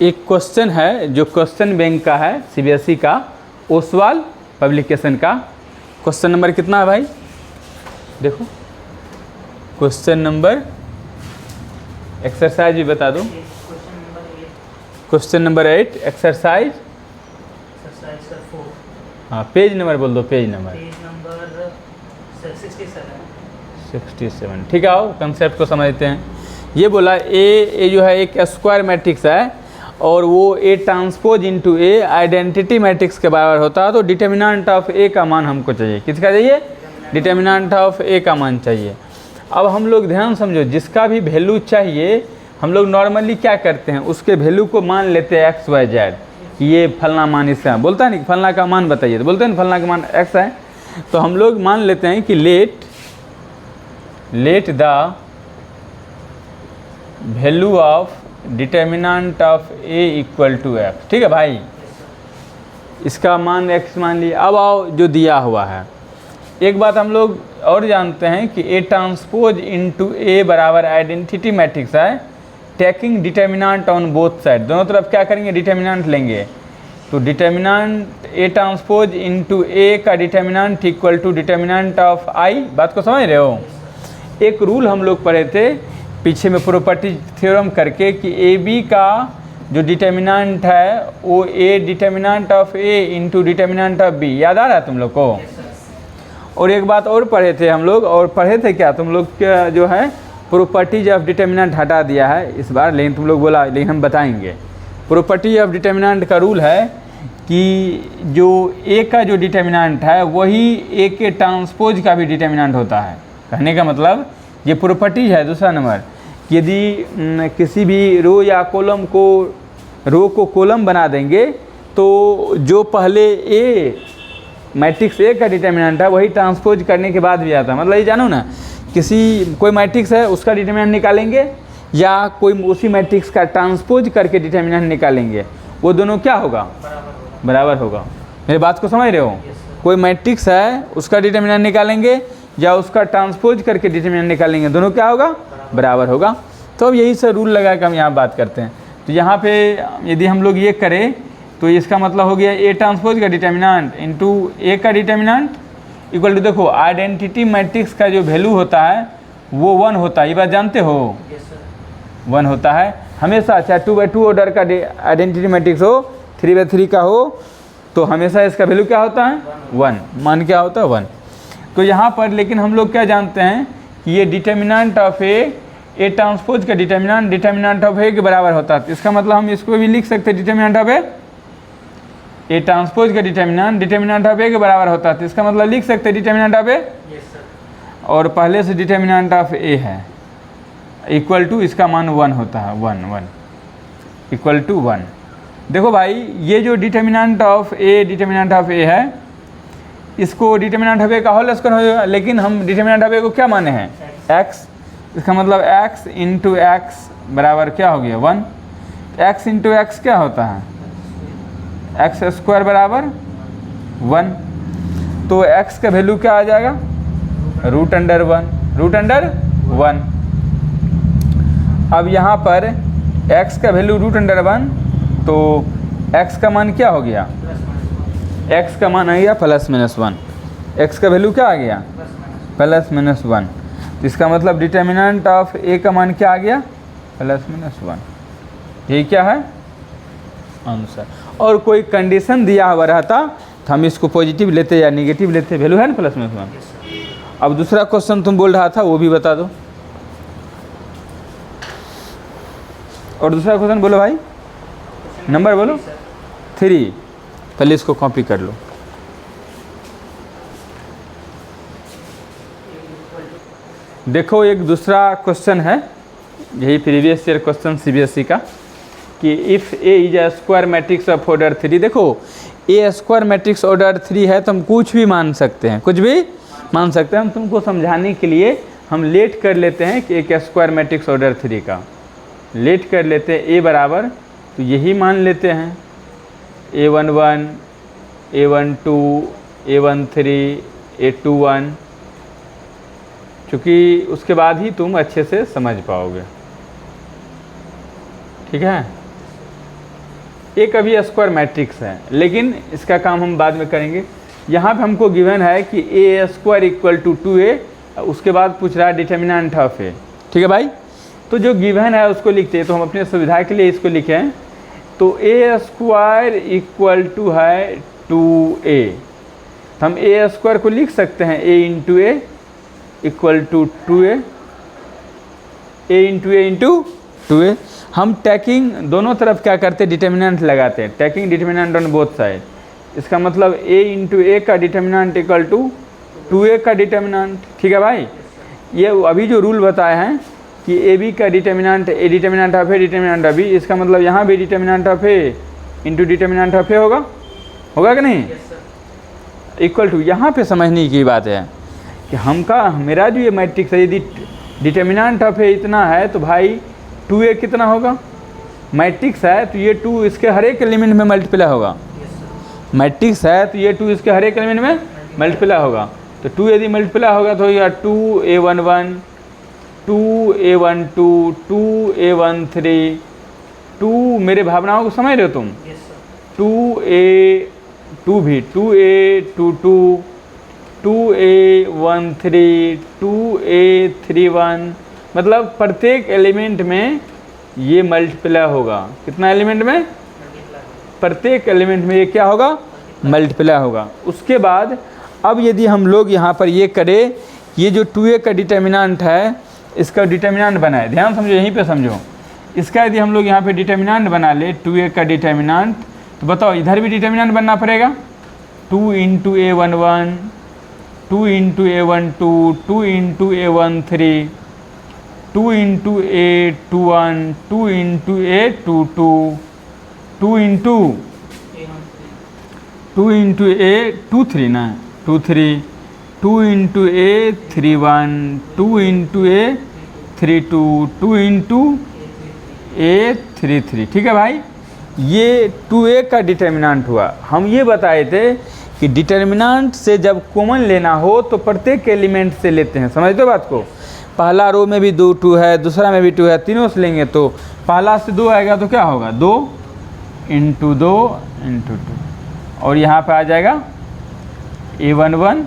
एक क्वेश्चन है जो क्वेश्चन बैंक का है, सीबीएसई का, ओसवाल पब्लिकेशन का। क्वेश्चन नंबर कितना है भाई? देखो क्वेश्चन नंबर, एक्सरसाइज भी बता दो। Question number 8 exercise. हाँ पेज नंबर बोल दो, पेज नंबर 67। ठीक है, आओ कंसेप्ट को समझते हैं। ये बोला ए जो है एक स्क्वायर मैट्रिक्स है और वो ए ट्रांसपोज इनटू ए आइडेंटिटी मैट्रिक्स के बराबर होता है, तो डिटर्मिनेंट ऑफ ए का मान हमको चाहिए। किसका चाहिए? डिटर्मिनेंट ऑफ ए का मान चाहिए। अब हम लोग ध्यान समझो, जिसका भी वैल्यू चाहिए हम लोग नॉर्मली क्या करते हैं, उसके वैल्यू को मान लेते हैं एक्स वाई जेड, कि ये फलना मान इसका बोलता है नहीं, फलना का मान बताइए, तो बोलते हैं फलना का मान एक्स है। तो हम लोग मान लेते हैं कि let the value of determinant of A equal to X. ठीक है भाई, इसका मान एक्स मान लिया। अब आओ जो दिया हुआ है, एक बात हम लोग और जानते हैं कि ए ट्रांसपोज इनटू ए बराबर आइडेंटिटी मैट्रिक्स है, taking determinant on both side, दोनों तरफ क्या करेंगे? डिटर्मिनेंट लेंगे। तो determinant A transpose into A का determinant equal to determinant of I. बात को समझ रहे हो? एक रूल हम लोग पढ़े थे पीछे में प्रॉपर्टी थ्योरम करके कि ए बी का जो डिटर्मिनेंट है वो A determinant of A into determinant of B. याद आ रहा है तुम लोग को? और एक बात और पढ़े थे हम लोग, और पढ़े थे क्या तुम लोग क्या जो है प्रॉपर्टीज ऑफ डिटर्मिनेंट हटा दिया है इस बार, लेकिन तुम लोग बोला लेकिन हम बताएंगे। प्रॉपर्टी ऑफ डिटर्मिनेंट का रूल है कि जो ए का जो डिटर्मिनेंट है वही ए के ट्रांसपोज का भी डिटर्मिनेंट होता है। कहने का मतलब ये प्रॉपर्टी है दूसरा नंबर, यदि किसी भी रो या कॉलम को, रो को कॉलम बना देंगे तो जो पहले ए मैट्रिक्स ए का डिटर्मिनेंट है वही ट्रांसपोज करने के बाद भी आता है। मतलब ये जानो ना, कोई मैट्रिक्स है उसका डिटर्मिनेंट निकालेंगे या कोई उसी मैट्रिक्स का ट्रांसपोज करके डिटर्मिनेंट निकालेंगे, वो दोनों क्या होगा? बराबर होगा। मेरी बात को समझ रहे हो? कोई मैट्रिक्स है उसका डिटर्मिनेंट निकालेंगे या उसका ट्रांसपोज करके डिटर्मिनेंट निकालेंगे, दोनों क्या होगा? बराबर होगा। तो अब यही से रूल लगा के हम यहाँ बात करते हैं। तो यहाँ पे यदि हम लोग ये करें तो इसका मतलब हो गया ए ट्रांसपोज का डिटर्मिनेंट इंटू ए का डिटर्मिनेंट इक्वल टू, देखो आइडेंटिटी मैट्रिक्स का जो वैल्यू होता है वो 1 होता है, ये बात जानते हो? 1 होता है हमेशा, चाहे 2x2 ऑर्डर का आइडेंटिटी मैट्रिक्स हो, 3x3 का हो, तो हमेशा इसका वैल्यू क्या होता है? 1। मान क्या होता है? 1। तो यहाँ पर लेकिन हम लोग क्या जानते हैं कि ये डिटर्मिनेंट ऑफ ए ट्रांसपोज का डिटर्मिनेंट ऑफ ए के बराबर होता है। इसका मतलब हम इसको भी लिख सकते हैं डिटर्मिनेंट ऑफ ए ट्रांसपोज का डिटर्मिनेंट ऑफ ए के बराबर होता है। इसका मतलब लिख सकते हैं डिटर्मिनेंट ऑफ ए, और पहले से डिटर्मिनेंट ऑफ ए है इक्वल टू, इसका मान 1 होता है, 1 इक्वल टू 1। देखो भाई ये जो डिटर्मिनेंट ऑफ ए है, इसको डिटर्मिनेंट ऑफ ए का होल स्क्वायर हो जाएगा, लेकिन हम डिटर्मिनेंट ऑफ ए को क्या माने हैं? एक्स। इसका मतलब एक्स इंटू एक्स बराबर क्या हो गया? 1। एक्स इंटू एक्स क्या होता है? एक्स स्क्वायर बराबर 1। तो एक्स का वैल्यू क्या आ जाएगा? Root under 1। अब यहाँ पर x का वैल्यू रूट अंडर 1, तो x का मान क्या हो गया? x का मान आ गया +-1। x का वैल्यू क्या आ गया? +-1। तो इसका मतलब डिटर्मिनेंट ऑफ a का मान क्या आ गया? +-1। यही क्या है? आंसर। और कोई कंडीशन दिया हुआ रहता तो हम इसको पॉजिटिव लेते या नेगेटिव लेते, वैल्यू है ना +-1। अब दूसरा क्वेश्चन तुम बोल रहा था वो भी बता दो, और दूसरा क्वेश्चन बोलो भाई, नंबर बोलो 3। पहले इसको कॉपी कर लो। देखो एक दूसरा क्वेश्चन है, यही प्रीवियस ईयर क्वेश्चन सीबीएसई का, कि if A is a square matrix of order 3। देखो ए स्क्वायर मैट्रिक्स ऑर्डर 3 है तो हम कुछ भी मान सकते हैं, कुछ भी मान सकते हैं। हम तुमको समझाने के लिए हम लेट कर लेते हैं कि एक स्क्वायर मैट्रिक्स ऑर्डर 3 का लेट कर लेते हैं। ए बराबर तो यही मान लेते हैं A11, A12, A13, A21, क्योंकि उसके बाद ही तुम अच्छे से समझ पाओगे। ठीक है, एक अभी स्क्वायर मैट्रिक्स है, लेकिन इसका काम हम बाद में करेंगे। यहाँ पे हमको गिवन है कि ए स्क्वायर इक्वल टू 2a, उसके बाद पूछ रहा है डिटर्मिनेंट ऑफ ए। ठीक है भाई, तो जो गिवन है उसको लिखते हैं, तो हम अपने सुविधा के लिए इसको लिखें। तो ए स्क्वायर इक्वल टू है 2a, तो हम ए स्क्वायर को लिख सकते हैं a into A equal to 2a, a into 2a। हम टैकिंग दोनों तरफ क्या करते हैं, डिटर्मिनेंट लगाते हैं, tacking determinant on both side. इसका मतलब a इंटू ए का डिटर्मिनेंट इक्वल टू 2a का डिटर्मिनेंट। ठीक है भाई, ये अभी जो रूल बताए हैं कि ए बी का determinant A determinant of A determinant of B, इसका मतलब यहाँ भी determinant of A into determinant of A होगा कि नहीं, इक्वल टू। यहाँ पे समझने की बात है कि मेरा जो ये मैट्रिक्स है, यदि डिटर्मिनेंट ऑफ ए इतना है तो भाई 2a कितना होगा, मैट्रिक्स है तो ये 2 इसके हर एक एलिमेंट में मल्टीप्लाई होगा। मैट्रिक्स है तो ये 2 इसके हर एक एलिमेंट में मल्टीप्लाई होगा। तो 2 यदि मल्टीप्लाई होगा तो यह 2a11, 2a12, 2a13, 2 मेरे भावनाओं को समझ रहे हो तुम, 2a2 भी, 2a22, 2a13, 2a31, मतलब प्रत्येक एलिमेंट में ये मल्टीप्लाई होगा। कितना एलिमेंट में, प्रत्येक एलिमेंट में ये क्या होगा, मल्टीप्लाई होगा। उसके बाद अब यदि हम लोग यहाँ पर ये करें, ये जो 2a का डिटर्मिनेंट है इसका डिटर्मिनेंट बनाए, ध्यान समझो, यहीं पे समझो। इसका यदि हम लोग यहाँ पे डिटर्मिनेंट बना ले 2a का डिटर्मिनेंट, तो बताओ इधर भी डिटर्मिनेंट बनना पड़ेगा। 2 into a11, 2 into a12, 2 into a13, 2 into a21, 2 into a22, 2 into a23 ना 23, 2 into a31, 2 into a32, 2 into a33। ठीक है भाई, ये 2a का डिटर्मिनेंट हुआ। हम ये बताए थे कि डिटर्मिनेंट से जब कॉमन लेना हो तो प्रत्येक एलिमेंट से लेते हैं, समझते हो बात को। पहला रो में भी 2 है, दूसरा में भी 2 है, तीनों से लेंगे तो पहला से 2 आएगा तो क्या होगा, 2 इंटू 2 इंटू 2, और यहाँ पे आ जाएगा a11,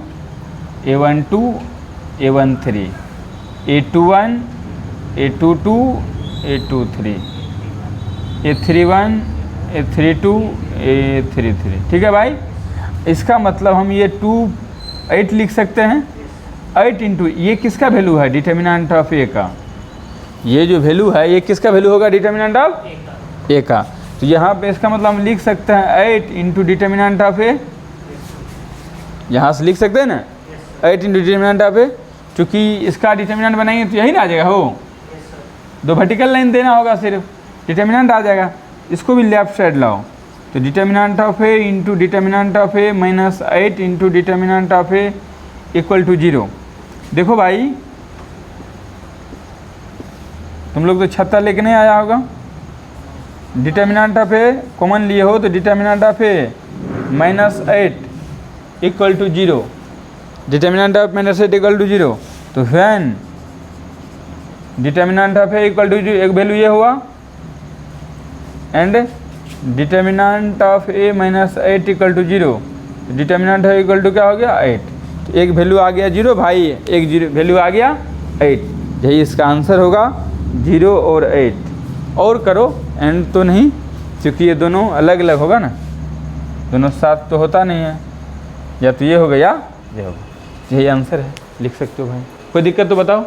a12, a13, a21, a22, a23, a31, a32, a33। ठीक है भाई, इसका मतलब हम ये 8 लिख सकते हैं। 8 इंटू ये किसका वैल्यू है, डिटर्मिनेंट ऑफ ए का। ये जो वैल्यू है ये किसका वैल्यू होगा, डिटर्मिनेंट ऑफ ए का। तो यहाँ पे इसका मतलब हम लिख सकते हैं 8 इंटू डिटर्मिनेंट ऑफ ए, यहाँ से लिख सकते हैं ना 8 इंटू डिटर्मिनेंट ऑफ ए, चूँकि इसका डिटर्मिनेंट बनाएंगे तो यही ना आ जाएगा, हो 2 वर्टिकल लाइन देना होगा, सिर्फ डिटर्मिनेंट आ जाएगा। इसको भी लेफ्ट साइड लाओ, तो determinant of A into determinant of A minus 8 into determinant of A equal to 0। देखो भाई तुम लोग तो छत्ता लेके नहीं आया होगा। डिटर्मिनेंट ऑफ ए कॉमन लिए हो तो determinant of A minus 8 equal to 0, determinant of minus 8 equal to 0। तो when determinant of A equal to 0, एक वैल्यू ये हुआ, and determinant of A minus 8 equal to 0, determinant है इक्वल टू क्या हो गया 8, तो एक वैल्यू आ गया 0 भाई, एक 0 वैल्यू आ गया 8, यही इसका आंसर होगा 0 और 8। और करो एंड तो नहीं, क्योंकि ये दोनों अलग अलग होगा ना, दोनों साथ तो होता नहीं है, या तो ये होगा या ये होगा, यही आंसर है, लिख सकते हो भाई। कोई दिक्कत तो बताओ।